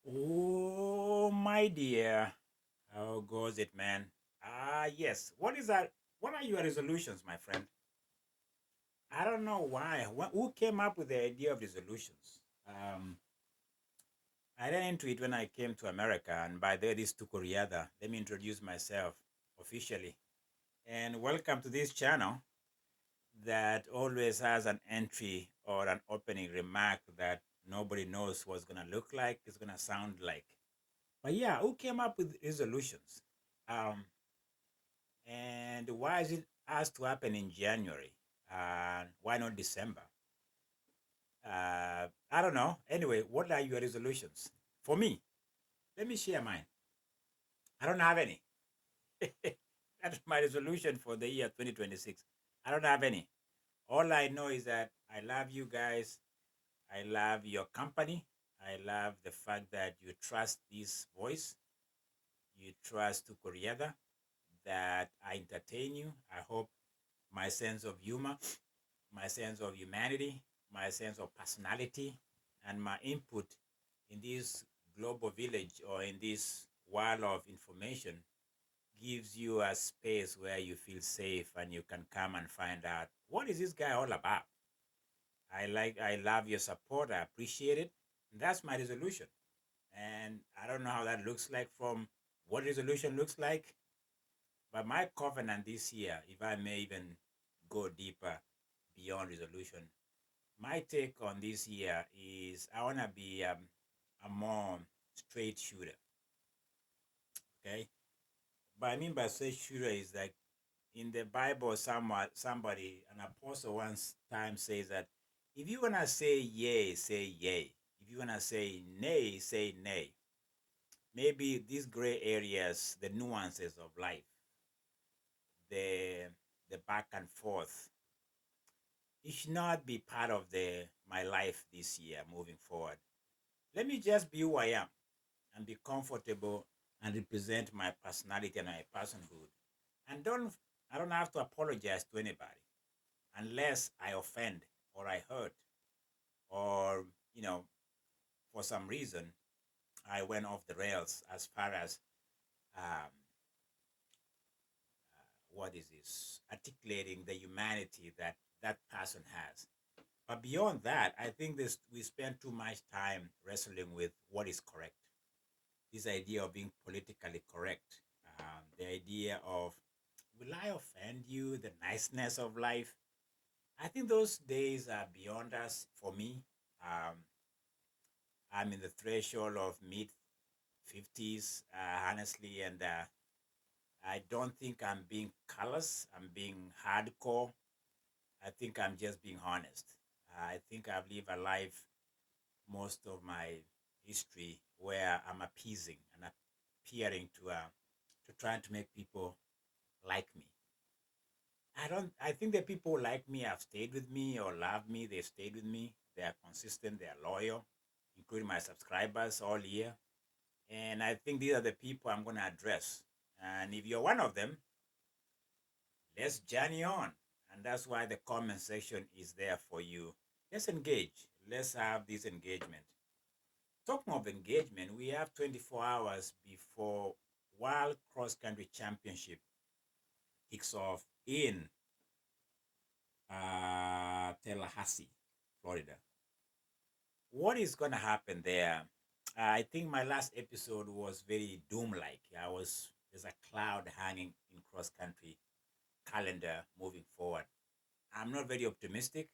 Oh, my dear. How goes it, man? Yes. What is that? What are your resolutions, my friend? I don't know why. Who came up with the idea of resolutions? I ran into it when I came to America, and by the way, this to Koreada. Let me introduce myself officially. And welcome to this channel that always has an entry or an opening remark that nobody knows what's going to look like, it's going to sound like. But yeah, who came up with resolutions? Um, and why is it asked to happen in January? Why not December? I don't know. Anyway, what are your resolutions? For me, let me share mine. I don't have any. That's my resolution for the year 2026. I don't have any. All I know is that I love you guys. I love your company. I love the fact that you trust this voice. You trust to Koreada, that I entertain you. I hope my sense of humor, my sense of humanity, my sense of personality, and my input in this global village or in this world of information gives you a space where you feel safe and you can come and find out what is this guy all about. I love your support. I appreciate it. And that's my resolution. And I don't know how that looks like from what resolution looks like, but my covenant this year, if I may even go deeper beyond resolution, my take on this year is I want to be a more straight shooter. Okay, but I mean by straight shooter is like in the Bible, somebody, an apostle once time says that if you wanna say yay, say yay. If you wanna say nay. Maybe these gray areas, the nuances of life, the the back and forth, it should not be part of the my life this year moving forward. Let me just be who I am and be comfortable and represent my personality and my personhood. And I don't have to apologize to anybody unless I offend or I hurt or for some reason I went off the rails as far as um, what is this articulating the humanity that that person has. But beyond that, I think this we spend too much time wrestling with what is correct. This idea of being politically correct, the idea of will I offend you, the niceness of life. I think those days are beyond us for me. Um, I'm in the threshold of mid 50s, honestly, and I don't think I'm being callous. I'm being hardcore. I think I'm just being honest. I think I've lived a life most of my history where I'm appeasing and appearing to trying to make people like me. I don't. I think the people who like me have stayed with me or love me. They've stayed with me. They are consistent. They are loyal, including my subscribers all year. And I think these are the people I'm going to address. And if you're one of them, let's journey on. And that's why the comment section is there for you. Let's engage. Let's have this engagement. Talking of engagement, we have 24 hours before World Cross Country Championship kicks off in Tallahassee, Florida. What is going to happen there? I think my last episode was very doom-like. There's a cloud hanging in cross country calendar moving forward. I'm not very optimistic.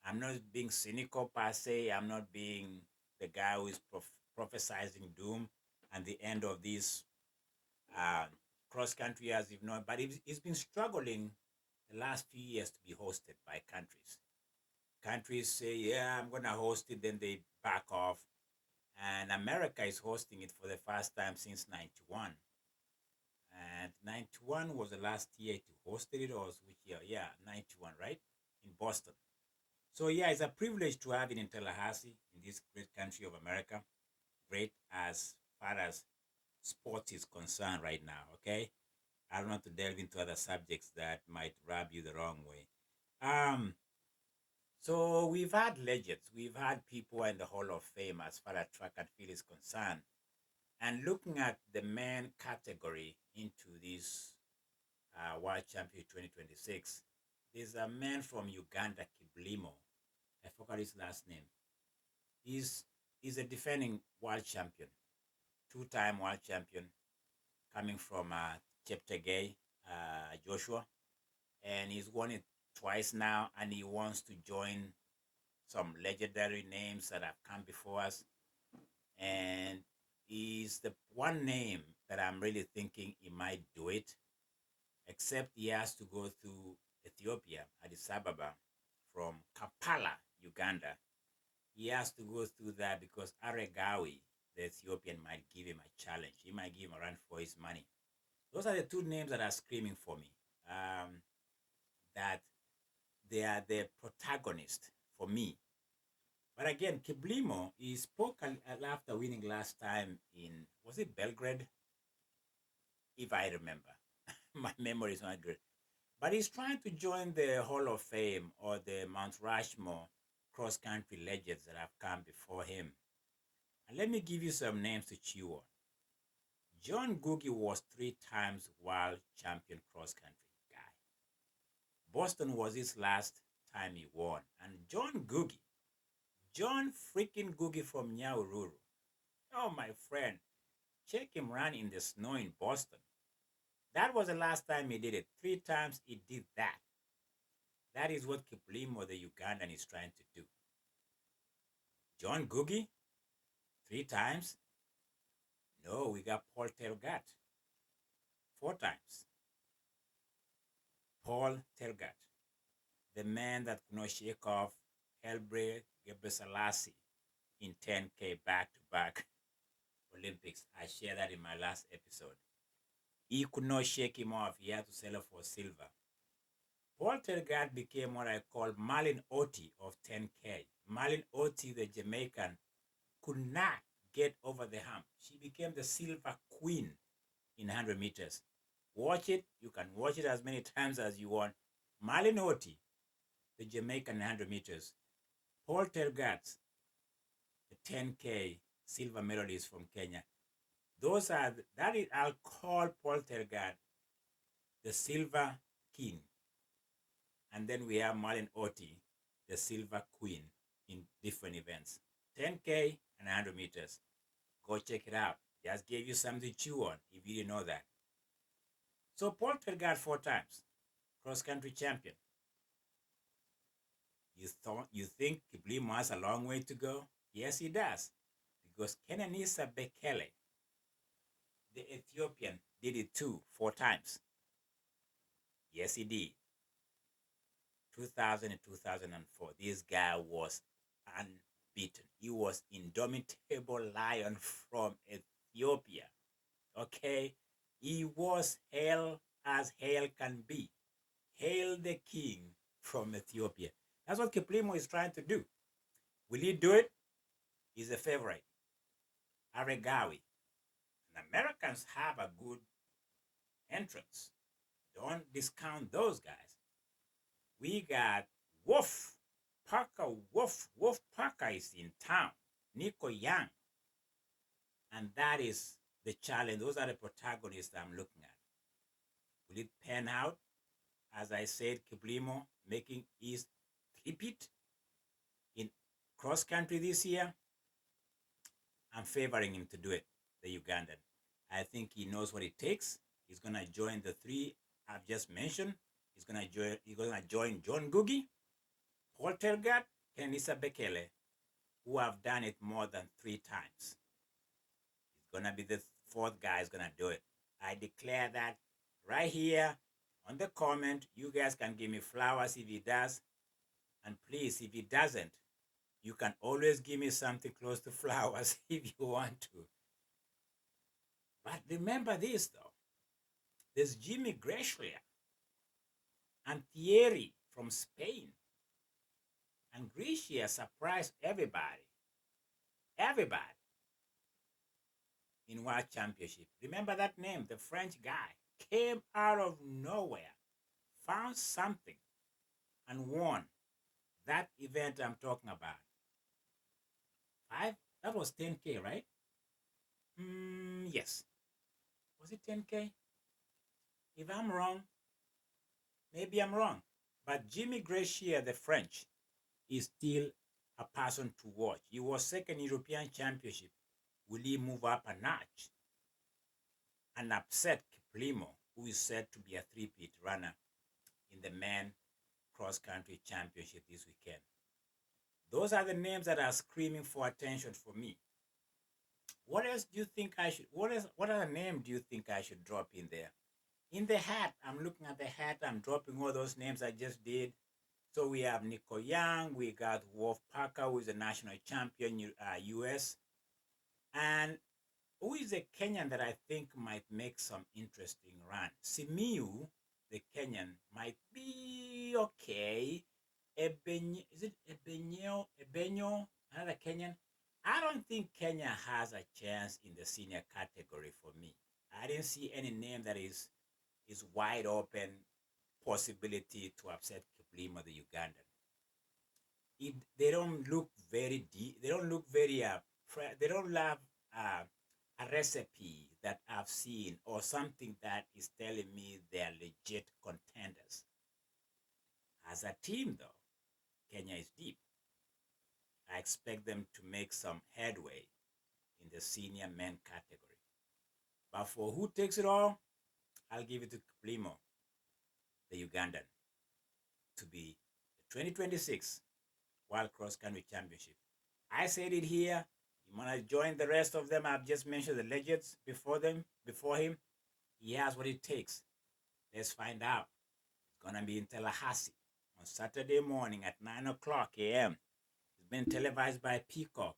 I'm not being cynical per se. I'm not being the guy who is prophesizing doom and the end of this uh, cross country as if not. But it's been struggling the last few years to be hosted by countries. Countries say, yeah, I'm going to host it, then they back off. And America is hosting it for the first time since 91. And 91 was the last year to host it, or was which year? Yeah, 91, right? In Boston. So, yeah, it's a privilege to have it in Tallahassee, in this great country of America. Great as far as sports is concerned right now, okay? I don't want to delve into other subjects that might rub you the wrong way. Um, So we've had legends, we've had people in the Hall of Fame as far as track and field is concerned. And looking at the men category into this World Championship 2026, there's a man from Uganda, Kiplimo. I forgot his last name. He's he's a defending world champion, two-time world champion, coming from Cheptegei, Joshua, and he's won it twice now, and he wants to join some legendary names that have come before us. And he's the one name that I'm really thinking he might do it, except he has to go through Ethiopia, Addis Ababa, from Kampala, Uganda. He has to go through that because Aregawi, the Ethiopian, might give him a challenge. He might give him a run for his money. Those are the two names that are screaming for me. That they are the protagonist for me. But again, Kiplimo, he spoke after winning last time in, was it Belgrade? If I remember. My memory is not good. But he's trying to join the Hall of Fame or the Mount Rushmore cross-country legends that have come before him. And let me give you some names to chew on. John Googie was 3 times world champion cross-country guy. Boston was his last time he won. And John freaking Googie from Nyahururu. Oh, my friend, check him run in the snow in Boston. That was the last time he did it. 3 times he did that. That is what Kiplimo, the Ugandan, is trying to do. John Googie, 3 times. No, we got Paul Tergat, 4 times. Paul Tergat, the man that could not shake off Helbre Gebrselassie in 10K back-to-back Olympics. I shared that in my last episode. He could not shake him off. He had to settle for silver. Paul Tergat became what I call Marlin Oti of 10K. Marlin Oti, the Jamaican, could not get over the hump. She became the silver queen in 100 meters. Watch it. You can watch it as many times as you want. Marlin Oti, the Jamaican 100 meters. Paul Tergat, the 10K silver medalist from Kenya. I'll call Paul Tergat the silver king. And then we have Marlin Oti, the silver queen in different events. 10K and 100 meters. Go check it out. Just gave you something to chew on if you didn't know that. So Paul Tergat 4 times, cross-country champion. You think Kiplimo has a long way to go? Yes, he does. Because Kenenisa Bekele, the Ethiopian, did it too, 4 times. Yes, he did. 2000 and 2004. This guy was unbeaten. He was indomitable lion from Ethiopia. Okay? He was hell as hell can be. Hail the king from Ethiopia. That's what Kiplimo is trying to do. Will he do it? He's a favorite. Aregawi. And Americans have a good entrance. Don't discount those guys. We got Wolf Parker. Wolf Parker is in town. Nico Young. And that is the challenge. Those are the protagonists I'm looking at. Will it pan out? As I said, Kiplimo making his repeat in cross country this year. I'm favoring him to do it, the Ugandan. I think he knows what it takes. He's gonna join the 3 I've just mentioned. He's gonna join John Googie, Paul Tergat, and Kenenisa Bekele, who have done it more than 3 times. He's gonna be the 4th guy is gonna do it. I declare that right here on the comment. You guys can give me flowers if he does. And please, if he doesn't, you can always give me something close to flowers if you want to. But remember this, though. There's Jimmy Greshlia and Thierry from Spain. And Greshlia surprised everybody. Everybody in World Championship. Remember that name? The French guy came out of nowhere, found something, and won That event I'm talking about. Five? That was 10K, right? Yes. Was it 10K? If I'm wrong, maybe I'm wrong. But Jimmy Gracia, the French, is still a person to watch. He was second European Championship. Will he move up a notch and upset Kiplimo, who is said to be a three-peat runner in the men cross-country championship this weekend? Those are the names that are screaming for attention for me. What else do you think I should? What other name do you think I should drop in there? In the hat, I'm looking at the hat. I'm dropping all those names I just did. So we have Nico Young. We got Wolf Parker, who is a national champion, US, and who is a Kenyan that I think might make some interesting run. Simiu, the Kenyan, might be okay. Is it Ebenyo, another Kenyan? I don't think Kenya has a chance in the senior category for me. I didn't see any name that is wide open possibility to upset Kiplimo, the Ugandan. They don't look very deep. They don't look very they don't have a recipe that I've seen or something that is telling me they're legit contenders. As a team, though, Kenya is deep. I expect them to make some headway in the senior men category. But for who takes it all, I'll give it to Kiplimo, the Ugandan, to be the 2026 World Cross Country Championship. I said it here. You want to join the rest of them? I've just mentioned the legends before him. He has what it takes. Let's find out. It's going to be in Tallahassee on Saturday morning at 9 o'clock a.m. It's been televised by Peacock.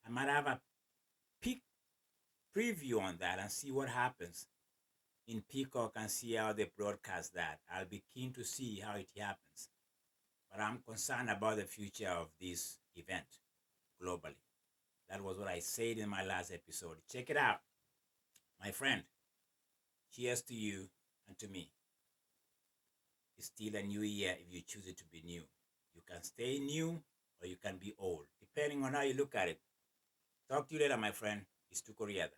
I might have a peek preview on that and see what happens in Peacock and see how they broadcast that. I'll be keen to see how it happens. But I'm concerned about the future of this event globally. That was what I said in my last episode. Check it out. My friend, cheers to you and to me. It's still a new year if you choose it to be new. You can stay new or you can be old, depending on how you look at it. Talk to you later, my friend. It's Tukoriada.